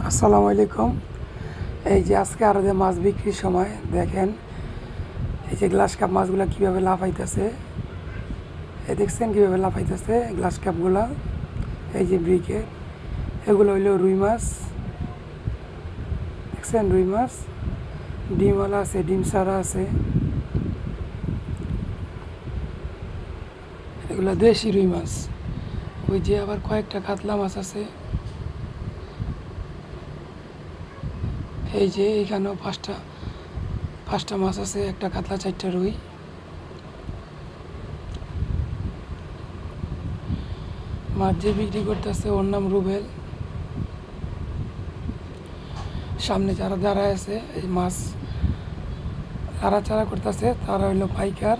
আসসালামু আলাইকুম। এই যে আজকে আরো যে মাছ বিক্রির সময় দেখেন এই যে গ্লাস কাপ মাছগুলো কীভাবে লাফাইতেছে, এই দেখছেন কীভাবে লাফাইতেছে গ্লাস কাপগুলা। এই যে ব্রিকেট, এগুলো হইলো রুই মাছ, দেখছেন রুই মাছ। ডিমওয়ালা আছে, ডিম ছাড়া আছে, এগুলো দেশি রুই মাছ। ওই যে আবার কয়েকটা কাতলা মাছ আছে, এই যে এইখানেও পাঁচটা মাছ আছে, একটা কাতলা, চারটা রুই। মাছ যে বিক্রি করতেছে ওর নাম রুবেল। সামনে যারা দাঁড়ায় আছে এই মাছ নাড়াচাড়া করতেছে তারা হইলো পাইকার।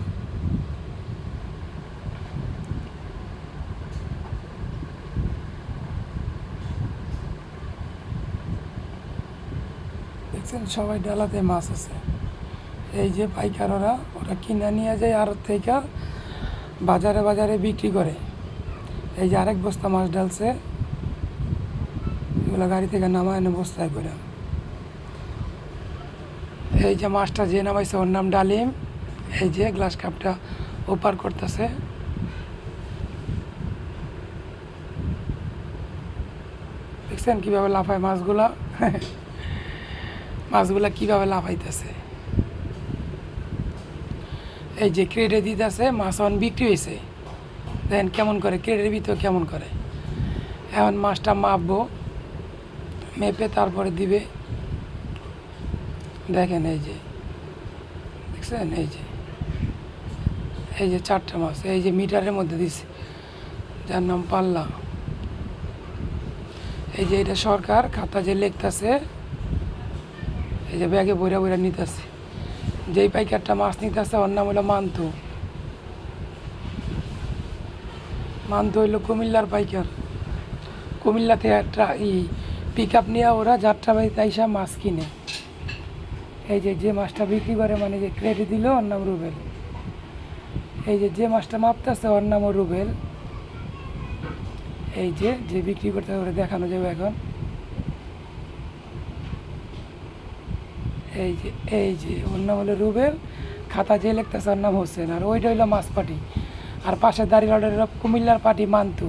দেখছেন সবাই ডালাতে মাছ আছে। এই যে পাইকার ওরা কিনে নিয়ে যায় আড়ত থেকে বাজারে বাজারে বিক্রি করে। এই যে আরেক বস্তা মাছ ডালছে, এগুলো গাড়ি থেকে নামায় এনে বস্তায় করে। এই যে মাছটা যে নামাইছে ওর নাম ডালিম। এই যে গ্লাস কাপটা ওপার করতেছে। দেখছেন কীভাবে লাফায় মাছগুলা মাছগুলা কীভাবে লাফাইতেছে। এই যে ক্রেডে দিতেছে, মাছ এখন বিক্রি হয়েছে, দেখেন কেমন করে ক্রেডের ভিতরে কেমন করে। এখন মাছটা মাপবো, মেপে তারপরে দিবে। দেখেন এই যে দেখছেন, এই যে চারটা মাছ এই যে মিটারের মধ্যে দিছে, যার নাম পাল্লা। এই যে এটা সরকার খাতা যে লিখতেছে, এই যে ব্যাগে বইরা বইরা নিতেছে। যেই পাইকারটা মাছ নিতেছে ওর নাম হলো মান্তু। মান্তু হইলো কুমিল্লার পাইকার। কুমিল্লাতে একটা পিক আপ নিয়ে ওরা যাত্রা বাড়িতে আইসা মাছ কিনে। এই যে মাছটা বিক্রি করে, মানে যে ক্রেডিট দিল ওর নাম রুবেল। এই যে মাছটা মাপতেছে ওর নামও রুবেল। এই যে বিক্রি করতে ওরা দেখানো যাবে এখন। এই যে ওর নাম হলো রুবেল, খাতা যে লিখতেছে ওর নাম হোসেন। আর ওইটা হইলো মাছ পাটি, আর পাশে দাঁড়িয়ে হলো কুমিল্লার পাটি মান্তু।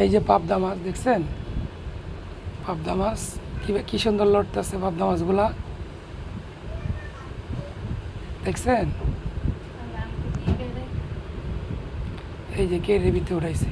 এই যে পাবদা মাছ দেখছেন, পাবদা মাছ কি সুন্দর লড়তেছে পাবদা মাছগুলা, দেখছেন। এই যে কেড়ে ভিতরে উঠাইছে।